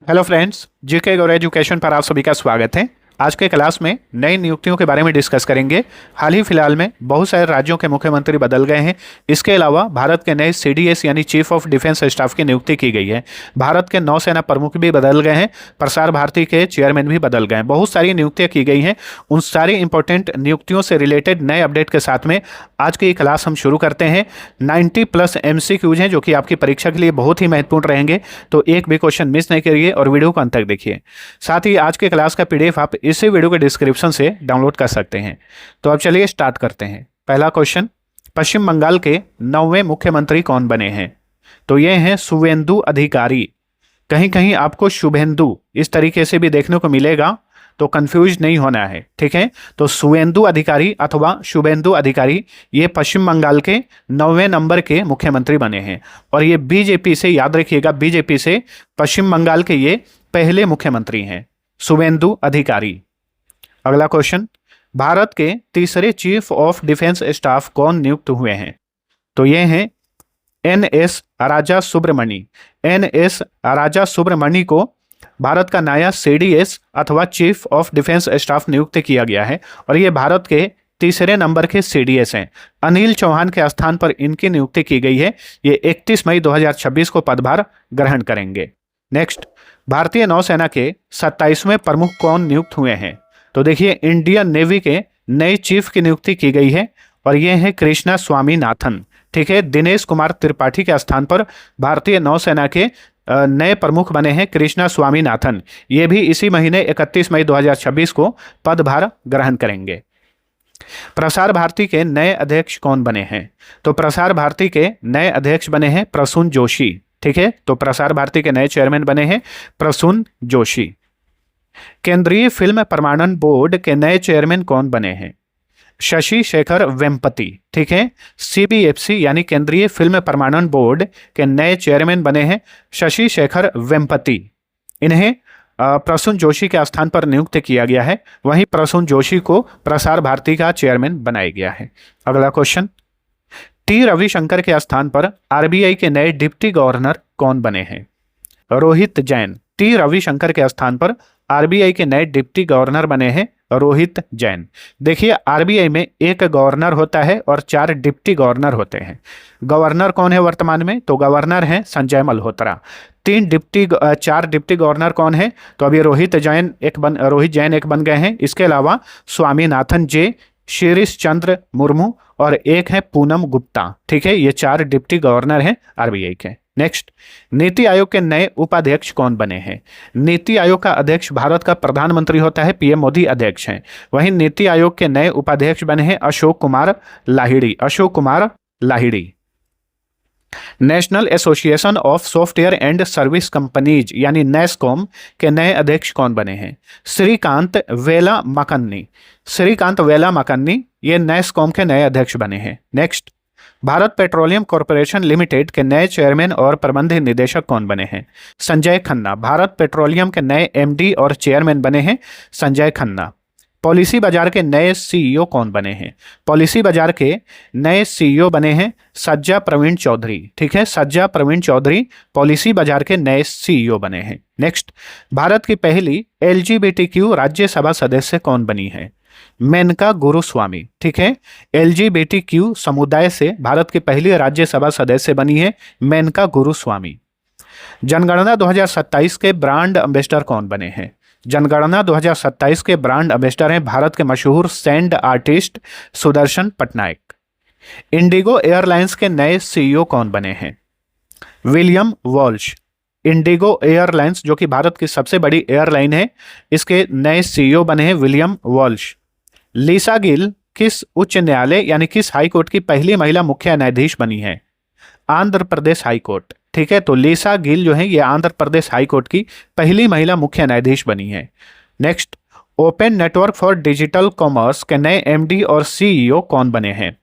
Hello friends, GK गौर education पर आप सभी का स्वागत है। आज के क्लास में नई नियुक्तियों के बारे में डिस्कस करेंगे। हाल ही फिलहाल में बहुत सारे राज्यों के मुख्यमंत्री बदल गए हैं। इसके अलावा भारत के नए सीडीएस यानी चीफ ऑफ डिफेंस स्टाफ की नियुक्ति की गई है। भारत के नौसेना प्रमुख भी बदल गए हैं। प्रसार भारती के चेयरमैन भी बदल गए हैं। बहुत सारी नियुक्तियां की गई हैं। उन सारी इंपॉर्टेंट नियुक्तियों से रिलेटेड नए अपडेट के साथ में आज की क्लास हम शुरू करते हैं। 90+ MCQs हैं जो कि आपकी परीक्षा के लिए बहुत ही महत्वपूर्ण रहेंगे, तो एक भी क्वेश्चन मिस नहीं करिए और वीडियो को अंत तक देखिए। साथ ही आज के क्लास का PDF आप इसी वीडियो के डिस्क्रिप्शन से डाउनलोड कर सकते हैं। तो अब चलिए स्टार्ट करते हैं। पहला क्वेश्चन, पश्चिम बंगाल के 9वें मुख्यमंत्री कौन बने हैं? तो ये हैं शुभेंदु अधिकारी। कहीं कहीं आपको शुभेंदु इस तरीके से भी देखने को मिलेगा, तो कंफ्यूज नहीं होना है, ठीक है। तो शुभेंदु अधिकारी अथवा शुभेंदु अधिकारी ये पश्चिम बंगाल के 9वें नंबर के मुख्यमंत्री बने हैं और ये बीजेपी से, याद रखिएगा, बीजेपी से पश्चिम बंगाल के ये पहले मुख्यमंत्री हैं, शुभेंदु अधिकारी। अगला क्वेश्चन, भारत के तीसरे चीफ ऑफ डिफेंस स्टाफ कौन नियुक्त हुए हैं? तो ये हैं NS राजा सुब्रमणी। NS राजा सुब्रमणी को भारत का नया CDS अथवा चीफ ऑफ डिफेंस स्टाफ नियुक्त किया गया है और ये भारत के तीसरे नंबर के CDS हैं। अनिल चौहान के स्थान पर इनकी नियुक्ति की गई है। ये 31 मई 2026 को पदभार ग्रहण करेंगे। नेक्स्ट, भारतीय नौसेना के 27वें प्रमुख कौन नियुक्त हुए हैं? तो देखिए, इंडियन नेवी के नए चीफ की नियुक्ति की गई है और ये हैं कृष्णा स्वामीनाथन, ठीक है। दिनेश कुमार त्रिपाठी के स्थान पर भारतीय नौसेना के नए प्रमुख बने हैं कृष्णा स्वामीनाथन। ये भी इसी महीने 31 मई 2026 को पदभार ग्रहण करेंगे। प्रसार भारती के नए अध्यक्ष कौन बने हैं? तो प्रसार भारती के नए अध्यक्ष बने हैं प्रसून जोशी, ठीक है। तो प्रसार भारती के नए चेयरमैन बने हैं प्रसून जोशी। केंद्रीय फिल्म प्रमाणन बोर्ड के नए चेयरमैन कौन बने हैं? शशि शेखर वेम्पति, ठीक है। CBFC यानी केंद्रीय फिल्म प्रमाणन बोर्ड के नए चेयरमैन बने हैं शशि शेखर वेम्पति। इन्हें प्रसून जोशी के स्थान पर नियुक्त किया गया है। वहीं प्रसून जोशी को प्रसार भारती का चेयरमैन बनाया गया है। अगला क्वेश्चन, T रविशंकर के स्थान पर RBI के नए डिप्टी गवर्नर कौन बने हैं? रोहित जैन। T रविशंकर के स्थान पर RBI के नए डिप्टी गवर्नर बने हैं रोहित जैन। देखिए, RBI में एक गवर्नर होता है और 4 डिप्टी गवर्नर होते हैं। गवर्नर कौन है वर्तमान में? तो गवर्नर हैं संजय मल्होत्रा। 4 डिप्टी गवर्नर कौन है? तो अभी रोहित जैन एक बन गए हैं। इसके अलावा स्वामीनाथन जे, शिरीष चंद्र मुर्मू और एक है पूनम गुप्ता, ठीक है। ये 4 डिप्टी गवर्नर हैं RBI के। नेक्स्ट, नीति आयोग के नए उपाध्यक्ष कौन बने हैं? नीति आयोग का अध्यक्ष भारत का प्रधानमंत्री होता है, PM मोदी अध्यक्ष हैं। वहीं नीति आयोग के नए उपाध्यक्ष बने हैं Ashok Kumar Lahiri. National association of software and service companies यानी NASSCOM के नए अध्यक्ष कौन बने हैं? श्रीकांत वेला मकन्नी ये NASSCOM के नए अध्यक्ष बने हैं। Next, Bharat petroleum corporation limited के नए चेयरमैन और प्रबंध निदेशक कौन बने हैं? संजय खन्ना। भारत पेट्रोलियम के नए MD और चेयरमैन बने हैं संजय खन्ना। पॉलिसी बाजार के नए CEO कौन बने हैं? पॉलिसी बाजार के नए CEO बने हैं सज्जा प्रवीण चौधरी, ठीक है। सज्जा प्रवीण चौधरी पॉलिसी बाजार के नए CEO बने हैं। नेक्स्ट, भारत की पहली LGBTQ राज्यसभा सदस्य कौन बनी है? मेनका गुरुस्वामी, ठीक है। LGBTQ समुदाय से भारत की पहली राज्यसभा सदस्य बनी है मेनका गुरुस्वामी। जनगणना 2027 के ब्रांड एम्बेसडर कौन बने हैं? जनगणना 2027 के ब्रांड एम्बेसडर हैं भारत के मशहूर sand artist Sudarshan Patnaik. Indigo airlines के नए CEO कौन बने हैं? William Walsh. इंडिगो एयरलाइंस जो कि भारत की सबसे बड़ी एयरलाइन है, इसके नए CEO बने हैं विलियम वॉल्श। लिसा गिल किस उच्च न्यायालय यानी किस हाई कोर्ट की पहली महिला मुख्य न्यायाधीश बनी है? आंध्र प्रदेश हाई कोर्ट, ठीक है। तो लिसा गिल जो है ये आंध्र प्रदेश हाई कोर्ट की पहली महिला मुख्य न्यायाधीश बनी है। Next, open network for digital commerce के नए MD और CEO कौन बने हैं?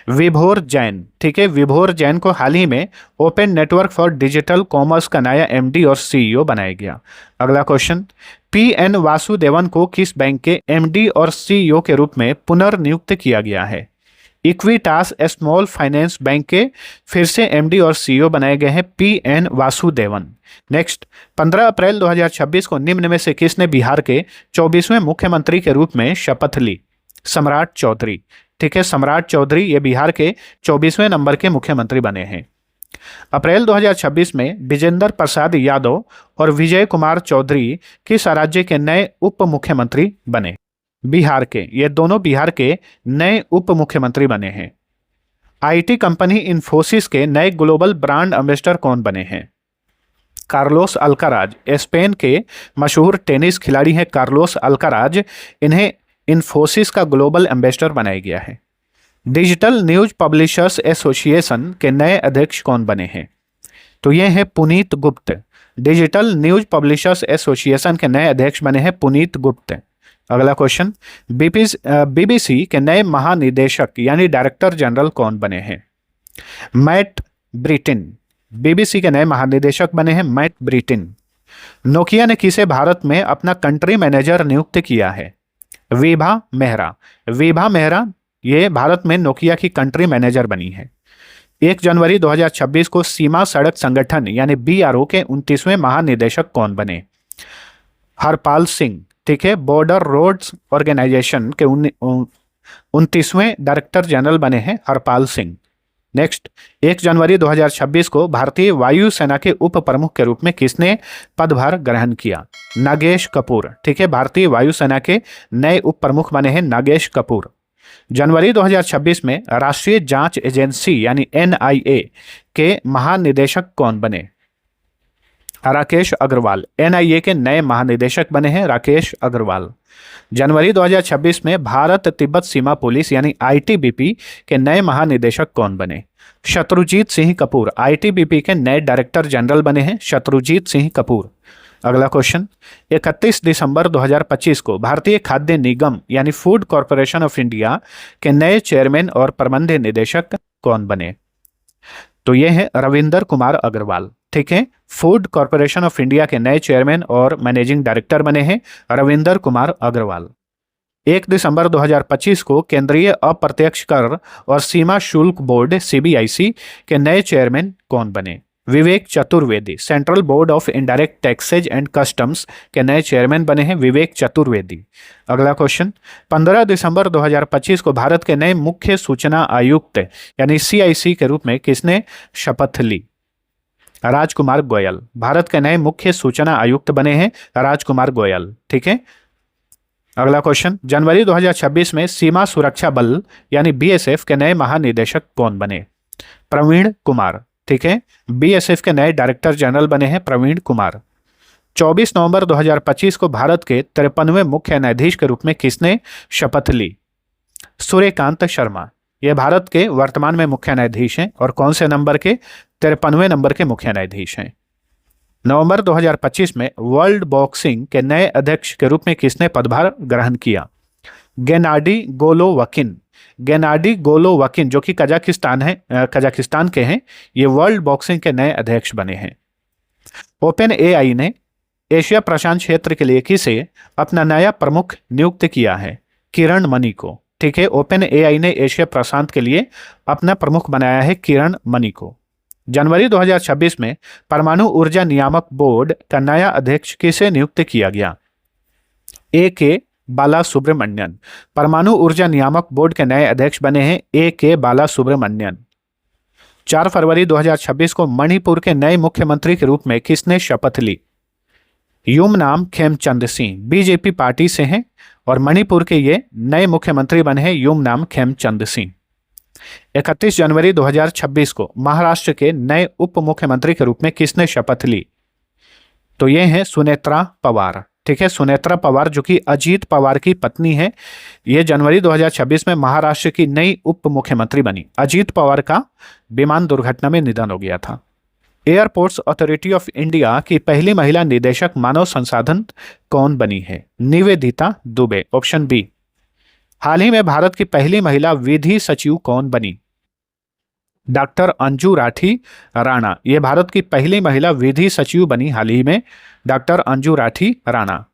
विभोर जैन, ठीक है। विभोर जैन को हाल ही में open network for digital commerce का नया MD और CEO बनाया गया। अगला क्वेश्चन, PN वासुदेवन को किस बैंक के MD और CEO के रूप में पुनर्नियुक्त किया गया है? इक्विटास स्मॉल फाइनेंस बैंक के फिर से एमडी और सीईओ बनाए गए हैं पीएन वासुदेवन। नेक्स्ट, 15 अप्रैल 2026 को निम्न में से किसने बिहार के 24वें मुख्यमंत्री के रूप में शपथ ली? सम्राट चौधरी। ठीक है, सम्राट चौधरी ये बिहार के 24वें नंबर के मुख्यमंत्री बने हैं। अप्रैल 2026 में विजेंद्र प्रसाद यादव और विजय कुमार चौधरी किस राज्य के नए उप मुख्यमंत्री बने? बिहार के। ये दोनों बिहार के नए उप मुख्यमंत्री बने हैं। आईटी कंपनी इन्फोसिस के नए ग्लोबल ब्रांड एम्बेसडर कौन बने हैं? Carlos Alcaraz. स्पेन के मशहूर टेनिस खिलाड़ी हैं कार्लोस अल्काराज, इन्हें इन्फोसिस का ग्लोबल एम्बेसडर बनाया गया है। डिजिटल न्यूज पब्लिशर्स एसोसिएशन के नए अध्यक्ष कौन बने हैं? तो ये हैं पुनीत गुप्त। डिजिटल न्यूज पब्लिशर्स एसोसिएशन के नए अध्यक्ष बने हैं पुनीत गुप्त। अगला क्वेश्चन, बीबीसी के नए महानिदेशक यानी डायरेक्टर जनरल कौन बने हैं? मैट ब्रिटिन। बीबीसी के नए महानिदेशक बने हैं मैट ब्रिटिन। नोकिया ने किसे भारत में अपना कंट्री मैनेजर नियुक्त किया है? विभा मेहरा। विभा मेहरा ये भारत में नोकिया की कंट्री मैनेजर बनी है। 1 जनवरी 2026 को सीमा सड़क संगठन यानी बीआरओ के 29वें महानिदेशक कौन बने? हरपाल सिंह। ठीक है, बॉर्डर रोड्स ऑर्गेनाइजेशन के 29वें डायरेक्टर जनरल बने हैं हरपाल सिंह। नेक्स्ट, 1 जनवरी 2026 को भारतीय वायुसेना के उप प्रमुख के रूप में किसने पदभार ग्रहण किया? नागेश कपूर। ठीक है, भारतीय वायुसेना के नए उप प्रमुख बने हैं नागेश कपूर। जनवरी 2026 में राष्ट्रीय जांच एजेंसी यानी एनआईए के महानिदेशक कौन बने? राकेश अग्रवाल। एनआईए के नए महानिदेशक बने हैं राकेश अग्रवाल। जनवरी 2026 में भारत तिब्बत सीमा पुलिस यानी आईटीबीपी के नए महानिदेशक कौन बने? शत्रुजीत सिंह कपूर। आईटीबीपी के नए डायरेक्टर जनरल बने हैं शत्रुजीत सिंह कपूर। अगला क्वेश्चन, 31 दिसंबर 2025 को भारतीय खाद्य निगम यानी फूड कॉरपोरेशन ऑफ इंडिया के नए चेयरमैन और प्रबंध निदेशक कौन बने? तो ये है रविंदर कुमार अग्रवाल। ठीक है, फूड कॉरपोरेशन ऑफ इंडिया के नए चेयरमैन और मैनेजिंग डायरेक्टर बने हैं रविंदर कुमार अग्रवाल। 1 दिसंबर 2025 को केंद्रीय अप्रत्यक्ष कर और सीमा शुल्क बोर्ड सीबीआईसी के नए चेयरमैन कौन बने? Vivek Chaturvedi. Central board of indirect taxes and customs के नए चेयरमैन बने हैं विवेक चतुर्वेदी। अगला क्वेश्चन, 15 दिसंबर 2025 को भारत के नए मुख्य सूचना आयुक्त यानी सीआईसी के रूप में किसने शपथ ली? राजकुमार गोयल। भारत के नए मुख्य सूचना आयुक्त बने हैं राजकुमार गोयल। ठीक है, अगला क्वेश्चन, जनवरी 2026 में सीमा सुरक्षा बल यानी बीएसएफ के नए महानिदेशक कौन बने? प्रवीण कुमार। ठीक है, बीएसएफ के नए डायरेक्टर जनरल बने हैं प्रवीण कुमार। 24 नवंबर 2025 को भारत के 53वें मुख्य न्यायाधीश के रूप में किसने शपथ ली? सूर्यकांत शर्मा। ये भारत के वर्तमान में मुख्य न्यायाधीश हैं और कौन से नंबर के? 53वें नंबर के मुख्य न्यायाधीश हैं। नवंबर 2025 में वर्ल्ड बॉक्सिंग के नए अध्यक्ष के रूप में किसने पदभार ग्रहण किया? गेनाडी गोलोवकिन। गेनाडी गोलोवकिन जो कि कजाकिस्तान के हैं, ये वर्ल्ड बॉक्सिंग के नए अध्यक्ष बने हैं। ओपन एआई ने एशिया प्रशांत क्षेत्र के लिए किसे अपना नया प्रमुख नियुक्त किया है? किरण मनी को। ठीक है, ओपन एआई ने एशिया प्रशांत के लिए अपना प्रमुख बनाया है किरण मनी को। जनवरी 2026 में परमाणु ऊर्जा नियामक बोर्ड का नया अध्यक्ष किसे नियुक्त किया गया? ए.के. बाला सुब्रमण्यन। परमाणु ऊर्जा नियामक बोर्ड के नए अध्यक्ष बने हैं ए.के. बाला सुब्रमण्यन। 4 फरवरी 2026 को मणिपुर के नए मुख्यमंत्री के रूप में किसने शपथ ली? युमनाम खेमचंद सिंह। बीजेपी पार्टी से हैं और मणिपुर के ये नए मुख्यमंत्री बने हैं युमनाम खेमचंद सिंह। 31 जनवरी 2026 को महाराष्ट्र के नए उप मुख्यमंत्री के रूप में किसने शपथ ली? तो ये हैं सुनेत्रा पवार। ठीक है, सुनेत्रा पवार जो कि अजीत पवार की पत्नी है, ये जनवरी 2026 में महाराष्ट्र की नई उप मुख्यमंत्री बनी। अजीत पवार का विमान दुर्घटना में निधन हो गया था। एयरपोर्ट्स अथॉरिटी ऑफ इंडिया की पहली महिला निदेशक मानव संसाधन कौन बनी है? निवेदिता दुबे। Option B. हाल ही में भारत की पहली महिला विधि सचिव कौन बनी? डॉक्टर अंजू राठी राणा। ये भारत की पहली महिला विधि सचिव बनी हाल ही में, डॉक्टर अंजू राठी राणा।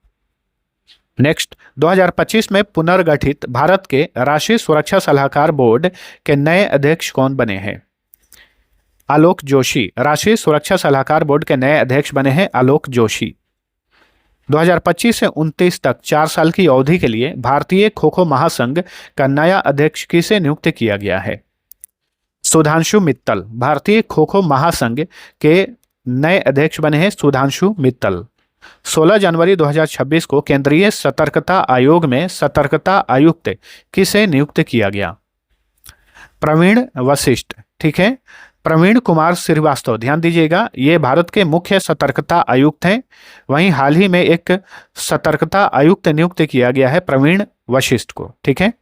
नेक्स्ट, 2025 में पुनर्गठित भारत के राष्ट्रीय सुरक्षा सलाहकार बोर्ड के नए अध्यक्ष कौन बने हैं? आलोक जोशी। राष्ट्रीय सुरक्षा सलाहकार बोर्ड के नए अध्यक्ष बने हैं आलोक जोशी। 2025 से 29 तक 4 साल की अवधि के लिए भारतीय खो खो महासंघ का नया अध्यक्ष किसे नियुक्त किया गया है? सुधांशु मित्तल। भारतीय खो खो महासंघ के नए अध्यक्ष बने हैं सुधांशु मित्तल। 16 जनवरी 2026 को केंद्रीय सतर्कता आयोग में सतर्कता आयुक्त किसे नियुक्त किया गया? प्रवीण वशिष्ठ। ठीक है, प्रवीण कुमार श्रीवास्तव। ध्यान दीजिएगा, ये भारत के मुख्य सतर्कता आयुक्त हैं। वहीं हाल ही में एक सतर्कता आयुक्त नियुक्त किया गया है प्रवीण वशिष्ठ को। ठीक है,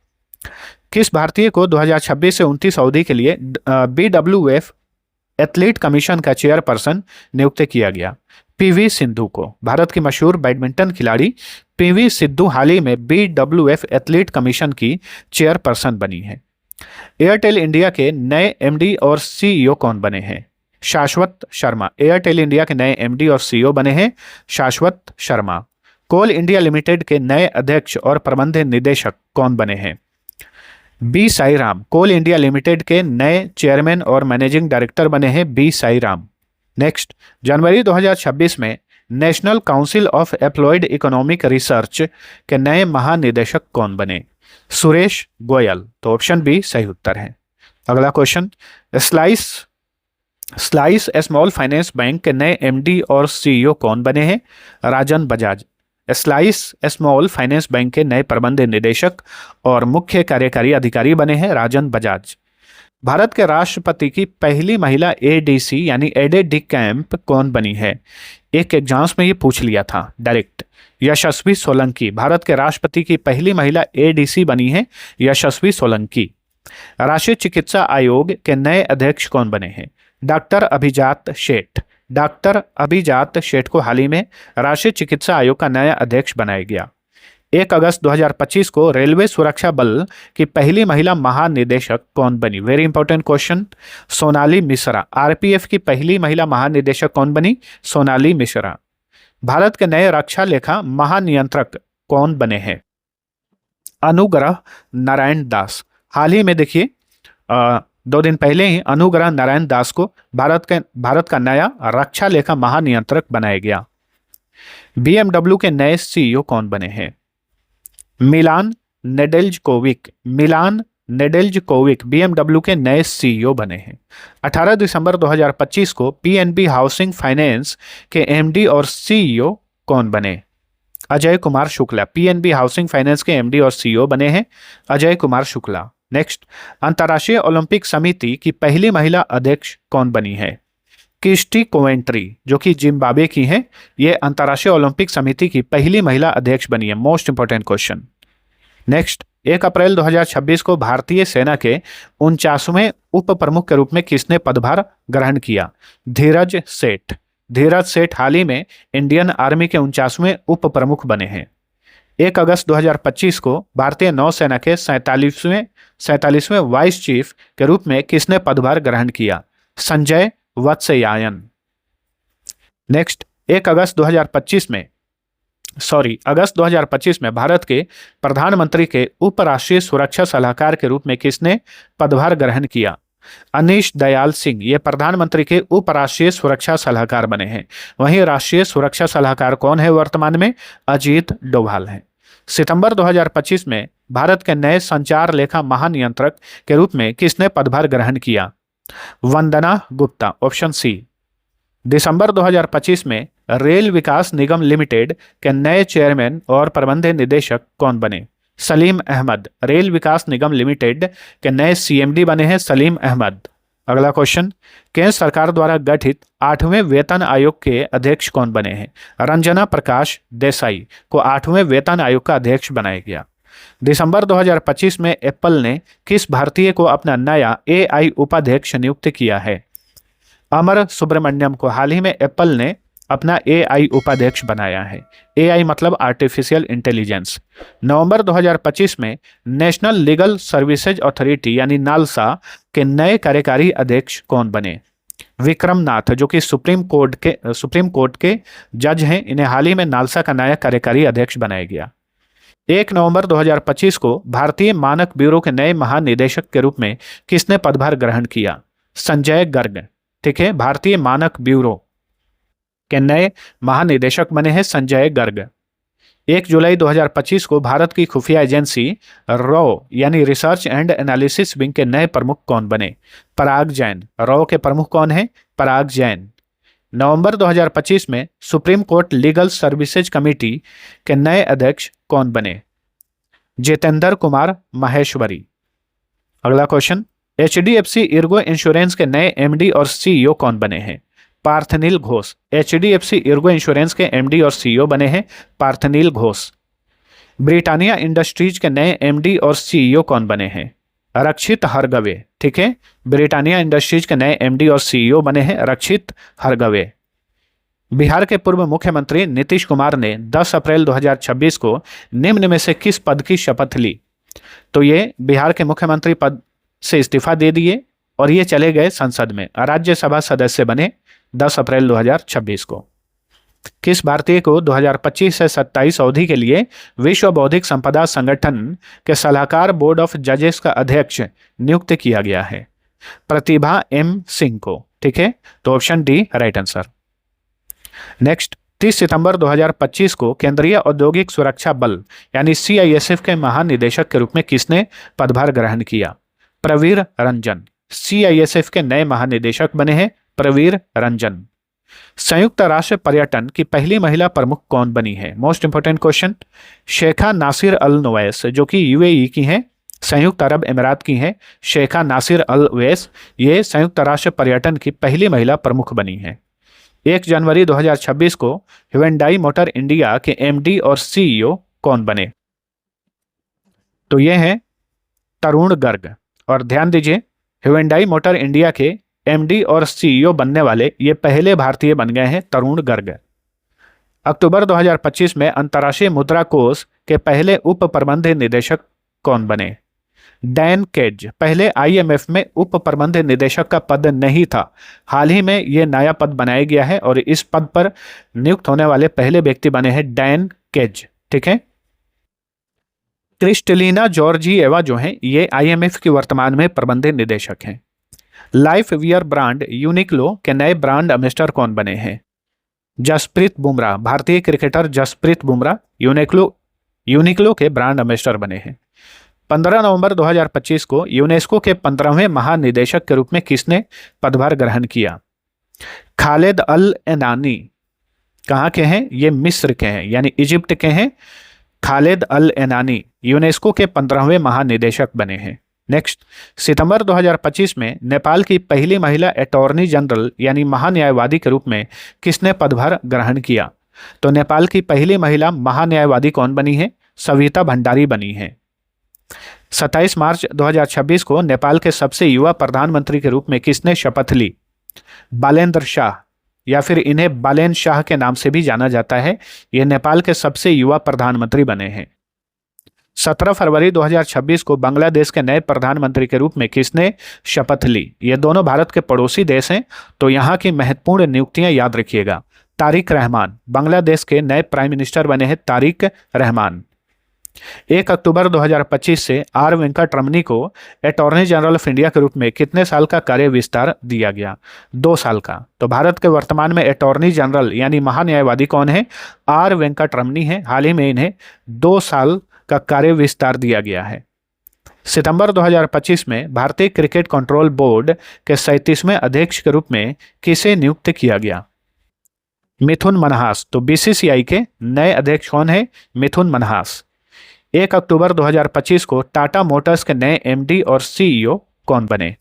किस भारतीय को 2026 से 29 अवधि के लिए BWF एथलीट कमीशन का चेयरपर्सन नियुक्त किया गया? पीवी सिंधु को। भारत की मशहूर बैडमिंटन खिलाड़ी पीवी सिंधु हाल ही में BWF एथलीट कमीशन की चेयरपर्सन बनी है। एयरटेल इंडिया के नए एमडी और सीईओ कौन बने हैं? शाश्वत शर्मा। एयरटेल इंडिया के नए एमडी और सीईओ बने हैं शाश्वत शर्मा। कोल इंडिया लिमिटेड के नए अध्यक्ष और प्रबंध निदेशक कौन बने हैं? बी साई राम। कोल इंडिया लिमिटेड के नए चेयरमैन और मैनेजिंग डायरेक्टर बने हैं बी साई राम। नेक्स्ट, जनवरी 2026 में national council of employed economic research के नए महानिदेशक कौन बने? सुरेश गोयल। तो ऑप्शन बी सही उत्तर है। अगला question, Slice small finance bank के नए एमडी और सीईओ कौन बने हैं? Rajan Bajaj. Slice small finance bank के नए प्रबंध निदेशक और मुख्य कार्यकारी अधिकारी बने हैं राजन बजाज। भारत के राष्ट्रपति की पहली महिला एडीसी यानी एडेड डी कैंप कौन बनी है? एक एग्जाम्स में ये पूछ लिया था डायरेक्ट। यशस्वी सोलंकी। भारत के राष्ट्रपति की पहली महिला एडीसी बनी है यशस्वी सोलंकी। राष्ट्रीय चिकित्सा आयोग के नए अध्यक्ष कौन बने हैं? डॉक्टर अभिजात शेठ। डॉक्टर अभिजात शेठ को हाल ही में राष्ट्रीय चिकित्सा आयोग का नया अध्यक्ष बनाया गया। 1 अगस्त 2025 को रेलवे सुरक्षा बल की पहली महिला महानिदेशक कौन बनी? Very important question. Sonali Mishra. RPF की पहली महिला महानिदेशक कौन बनी? सोनाली मिश्रा। भारत के नए रक्षा लेखा महानियंत्रक कौन बने हैं? अनुग्रह नारायण दास। हाल ही में देखिए 2 दिन पहले ही अनुग्रह नारायण दास को भारत का नया रक्षा लेखा महानियंत्रक बनाया गया। BMW के नए सीईओ कौन बने हैं? मिलान नेडेल्जकोविक। मिलान नेडेल्जकोविक BMW के नए सीईओ बने हैं। 18 दिसंबर 2025 को PNB हाउसिंग फाइनेंस के एमडी और सीईओ कौन बने? Ajay Kumar Shukla. PNB housing finance के एमडी और सीईओ बने हैं अजय कुमार शुक्ला। नेक्स्ट, अंतर्राष्ट्रीय ओलंपिक समिति की पहली महिला अध्यक्ष कौन बनी है? किस्टी कोवेंट्री, जो कि जिम्बाब्वे की हैं। ये अंतर्राष्ट्रीय ओलंपिक समिति की पहली महिला अध्यक्ष बनी है। Most important question. नेक्स्ट, 1 अप्रैल 2026 को भारतीय सेना के 49वें उप प्रमुख के रूप में किसने पदभार ग्रहण किया? धीरज सेठ। धीरज सेठ हाल ही में इंडियन आर्मी के 49वें उप प्रमुख बने हैं। 1 अगस्त 2025 को भारतीय नौसेना के 47वें वाइस चीफ के रूप में किसने पदभार ग्रहण किया? संजय वत्सयायन। नेक्स्ट, 1 अगस्त 2025 में भारत के प्रधानमंत्री के उप राष्ट्रीय सुरक्षा सलाहकार के रूप में किसने पदभार ग्रहण किया? अनीश दयाल सिंह। ये प्रधानमंत्री के उप राष्ट्रीय सुरक्षा सलाहकार बने हैं। वहीं राष्ट्रीय सुरक्षा सलाहकार कौन है वर्तमान में? अजीत डोभाल हैं। सितंबर 2025 में भारत के नए संचार लेखा महानियंत्रक के रूप में किसने पदभार ग्रहण किया? वंदना गुप्ता। Option C. दिसंबर 2025 में रेल विकास निगम लिमिटेड के नए चेयरमैन और प्रबंध निदेशक कौन बने? सलीम अहमद। रेल विकास निगम लिमिटेड के नए सीएमडी बने हैं सलीम अहमद। अगला क्वेश्चन, केंद्र सरकार द्वारा गठित 8वें वेतन आयोग के अध्यक्ष कौन बने हैं? रंजना प्रकाश देसाई को 8वें वेतन आयोग का अध्यक्ष बनाया गया। दिसंबर 2025 में एप्पल ने किस भारतीय को अपना नया AI उपाध्यक्ष नियुक्त किया है? अमर सुब्रमण्यम को हाल ही में एप्पल ने अपना AI उपाध्यक्ष बनाया है। AI मतलब आर्टिफिशियल इंटेलिजेंस। नवंबर 2025 में नेशनल लीगल सर्विसेज अथॉरिटी यानी नालसा के नए कार्यकारी अध्यक्ष कौन बने? विक्रम नाथ, जो कि सुप्रीम कोर्ट के जज हैं। इन्हें हाल ही में नालसा का नया कार्यकारी अध्यक्ष बनाया गया। 1 नवंबर 2025 को भारतीय मानक ब्यूरो के नए महानिदेशक के रूप में किसने पदभार ग्रहण किया? संजय गर्ग। ठीक है, भारतीय मानक ब्यूरो के नए महानिदेशक बने हैं संजय गर्ग। 1 जुलाई 2025 को भारत की खुफिया एजेंसी रॉ यानी रिसर्च एंड एनालिसिस विंग के नए प्रमुख कौन बने? पराग जैन। रॉ के प्रमुख कौन है? पराग जैन। नवंबर 2025 में supreme court legal services committee के नए अध्यक्ष कौन बने? जितेंद्र कुमार माहेश्वरी। अगला क्वेश्चन, HDFC इर्गो इंश्योरेंस के नए MD और CEO कौन बने हैं? पार्थनील घोष। HDFC इर्गो इंश्योरेंस के MD और CEO बने हैं पार्थनील घोष। ब्रिटानिया इंडस्ट्रीज के नए MD और CEO कौन बने हैं? रक्षित हरगवे। ठीक है, ब्रिटानिया इंडस्ट्रीज के नए MD और CEO बने हैं रक्षित हरगवे। बिहार के पूर्व मुख्यमंत्री नीतीश कुमार ने 10 अप्रैल 2026 को निम्न में से किस पद की शपथ ली? तो ये बिहार के मुख्यमंत्री पद से इस्तीफा दे दिए और ये चले गए संसद में, राज्यसभा सदस्य बने 10 अप्रैल 2026 को। किस भारतीय को 2025 से 27 अवधि के लिए विश्व बौद्धिक संपदा संगठन के सलाहकार बोर्ड ऑफ जजेस का अध्यक्ष नियुक्त किया गया है? प्रतिभा M सिंह को। ठीक है, तो option D right answer. Next, 30 सितंबर 2025 को केंद्रीय औद्योगिक सुरक्षा बल यानी CISF के महानिदेशक के रूप में किसने पदभार ग्रहण किया? प्रवीर रंजन। CISF के नए महानिदेशक बने हैं प्रवीर रंजन। संयुक्त राष्ट्र पर्यटन की पहली महिला प्रमुख कौन बनी है? Most important question. Sheikha Nasser Al Nowais, जो कि UAE की हैं, संयुक्त अरब अमीरात की हैं। शेखा नासिर अल नवैस ये संयुक्त राष्ट्र पर्यटन की पहली महिला प्रमुख बनी है। 1 जनवरी 2026 को ह्युंडई मोटर इंडिया के MD और CEO कौन बने? तो ये हैं तरुण गर्ग। और ध्यान दीजिए, ह्युंडई मोटर इंडिया के MD और CEO बनने वाले ये पहले भारतीय बन गए हैं, तरुण गर्ग। अक्टूबर 2025 में अंतर्राष्ट्रीय मुद्रा कोष के पहले उप प्रबंध निदेशक कौन बने? Dan cage. पहले IMF में उप प्रबंध निदेशक का पद नहीं था, हाल ही में यह नया पद बनाया गया है और इस पद पर नियुक्त होने वाले पहले व्यक्ति बने हैं डैन केज। ठीक है, क्रिस्टलिना जॉर्जिएवा जो हैं ये IMF की वर्तमान में प्रबंध निदेशक हैं। लाइफ वियर ब्रांड यूनिक्लो के नए ब्रांड एम्बेसडर कौन बने हैं? जसप्रीत बुमराह। भारतीय क्रिकेटर जसप्रीत बुमराह यूनिक्लो के ब्रांड एम्बेसडर बने हैं। 15 नवंबर 2025 को यूनेस्को के 15वें महानिदेशक के रूप में किसने पदभार ग्रहण किया? खालिद अल एनानी। कहाँ के हैं? ये मिस्र के हैं यानी इजिप्ट के हैं। खालिद अल एनानी यूनेस्को के 15वें महानिदेशक बने हैं। नेक्स्ट, सितंबर 2025 में नेपाल की पहली महिला अटॉर्नी जनरल यानी महान्यायवादी के रूप में किसने पदभार ग्रहण किया? तो नेपाल की पहली महिला महान्यायवादी कौन बनी है? सविता भंडारी बनी है। 27 मार्च 2026 को नेपाल के सबसे युवा प्रधानमंत्री के रूप में किसने शपथ ली? बालेंद्र शाह या फिर इन्हें बालेन शाह के नाम से भी जाना जाता है। ये नेपाल के सबसे युवा प्रधानमंत्री बने हैं। 17 फरवरी 2026 को बांग्लादेश के नए प्रधानमंत्री के रूप में किसने शपथ ली? ये दोनों भारत के पड़ोसी देश हैं, तो यहाँ की महत्वपूर्ण नियुक्तियां याद रखिएगा। तारिक रहमान बांग्लादेश के नए प्राइम मिनिस्टर बने हैं तारिक रहमान। 1 अक्टूबर 2025 से R वेंकटरमनी को अटॉर्नी जनरल ऑफ इंडिया के रूप में कितने साल का कार्य विस्तार दिया गया? 2 साल का। तो भारत के वर्तमान में अटॉर्नी जनरल यानी महान्यायवादी कौन है? R वेंकटरमनी है। हाल ही में इन्हें 2 साल का कार्य विस्तार दिया गया है। सितंबर 2025 में भारतीय क्रिकेट कंट्रोल बोर्ड के 37वें अध्यक्ष के रूप में किसे नियुक्त किया गया? मिथुन मनहास। तो BCCI के नए अध्यक्ष कौन है? मिथुन मनहास। 1 अक्टूबर 2025 को टाटा मोटर्स के नए MD और CEO कौन बने?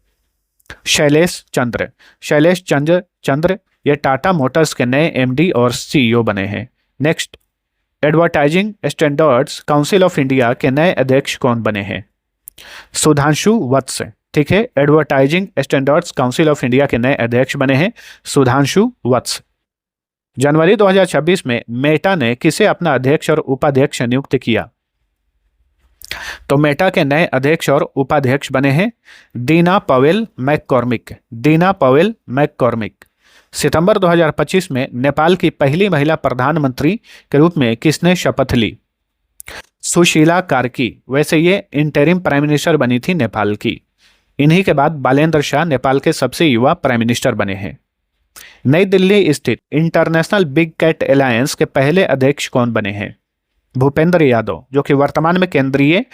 शैलेश चंद्र। शैलेश चंद्र ये टाटा मोटर्स के नए MD और CEO बने हैं। Next, advertising standards council of India के नए अध्यक्ष कौन बने हैं? सुधांशु वत्स। ठीक है, advertising standards council of India के नए अध्यक्ष बने हैं सुधांशु वत्स। जनवरी 2026 में मेटा ने किसे अपना अध्यक्ष और उपाध्यक्ष नियुक्त किया? तो मेटा के नए अध्यक्ष और उपाध्यक्ष बने हैं दीना पवेल मैककॉर्मिक। दीना पवेल मैककॉर्मिक। सितंबर 2025 में नेपाल की पहली महिला प्रधानमंत्री के रूप में किसने शपथ ली? सुशीला कार्की, वैसे ये इंटरिम प्राइम मिनिस्टर बनी थी नेपाल की। इन्हीं के बाद बालेंद्र शाह नेपाल के सबसे युवा प्राइम मिनिस्टर बने हैं। नई दिल्ली स्थित इंटरनेशनल बिग कैट अलायंस के पहले अध्यक्ष कौन बने हैं? भूपेंद्र यादव, जो कि वर्तमान में केंद्रीय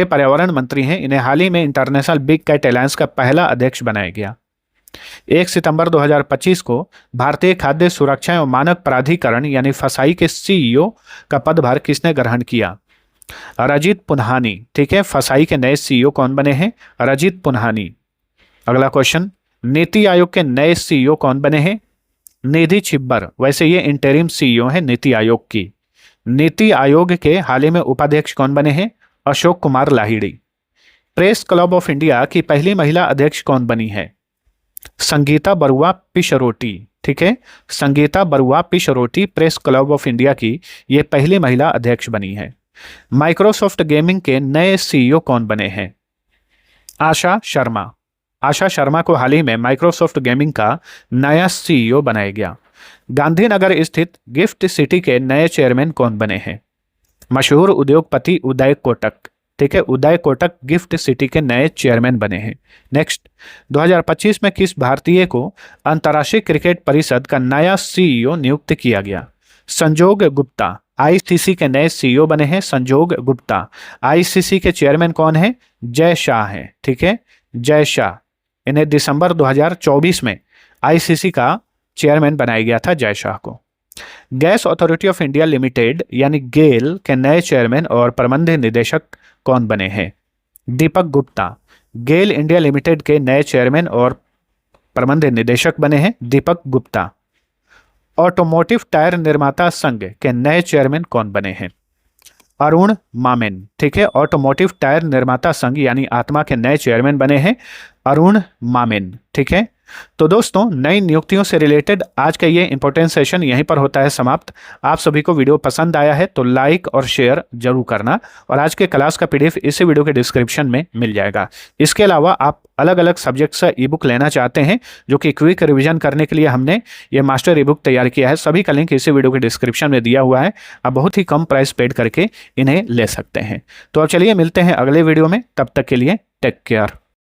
पर्यावरण मंत्री हैं। इन्हें हाल ही में इंटरनेशनल बिग कैट अलायंस का पहला अध्यक्ष बनाया गया। 1 सितंबर 2025 को भारतीय खाद्य सुरक्षा एवं मानक प्राधिकरण यानी फसाई के सीईओ का पदभार किसने ग्रहण किया? रजित पुन्हानी। ठीक है, फसाई के नए सीईओ कौन बने हैं? रजित पुन्हानी। अगला क्वेश्चन, नीति आयोग के नए सीईओ कौन बने हैं? निधि छिब्बर, वैसे ये इंटरिम सीईओ हैं नीति आयोग की। नीति आयोग के हाल ही में उपाध्यक्ष कौन बने हैं? Ashok Kumar Lahiri. Press club of India की पहली महिला अध्यक्ष कौन बनी है? संगीता बरुआ पिशरोटी। ठीक है, Sangeeta Barua Pisharoty press club of India की ये पहली महिला अध्यक्ष बनी है। माइक्रोसॉफ्ट गेमिंग के नए सीईओ कौन बने हैं? आशा शर्मा। आशा शर्मा को हाल ही में माइक्रोसॉफ्ट गेमिंग का नया सीईओ बनाया गया। गांधीनगर स्थित गिफ्ट सिटी के नए चेयरमैन कौन बने हैं? मशहूर उद्योगपति उदय कोटक। ठीक है, उदय कोटक गिफ्ट सिटी के नए चेयरमैन बने हैं। नेक्स्ट, 2025 में किस भारतीय को अंतर्राष्ट्रीय क्रिकेट परिषद का नया सीईओ नियुक्त किया गया? संजोग गुप्ता आईसीसी के नए सीईओ बने हैं। संजोग गुप्ता। आईसीसी के चेयरमैन कौन है? जय शाह हैं। ठीक है, जय शाह। इन्हें दिसंबर 2024 में आईसीसी का चेयरमैन बनाया गया था, जय शाह को। Gas authority of India limited यानी गेल के नए चेयरमैन और प्रबंध निदेशक कौन बने हैं? दीपक गुप्ता। गेल इंडिया लिमिटेड के नए चेयरमैन और प्रबंध निदेशक बने हैं दीपक गुप्ता। ऑटोमोटिव टायर निर्माता संघ के नए चेयरमैन कौन बने हैं? अरुण मामेन। ठीक है, ऑटोमोटिव टायर निर्माता संघ यानी आत्मा के नए चेयरमैन बने हैं अरुण मामेन। ठीक है, तो दोस्तों नई नियुक्तियों से रिलेटेड आज का ये इंपॉर्टेंट सेशन यहीं पर होता है समाप्त। आप सभी को वीडियो पसंद आया है तो लाइक और शेयर जरूर करना, और आज के क्लास का पीडीएफ इसी वीडियो के डिस्क्रिप्शन में मिल जाएगा। इसके अलावा आप अलग अलग सब्जेक्ट से ई बुक लेना चाहते हैं जो कि क्विक रिवीजन करने के लिए हमने ये मास्टर ई बुक तैयार किया है, सभी का लिंक इसी वीडियो के डिस्क्रिप्शन में दिया हुआ है। आप बहुत ही कम प्राइस पेड करके इन्हें ले सकते हैं। तो अब चलिए मिलते हैं अगले वीडियो में, तब तक के लिए टेक केयर।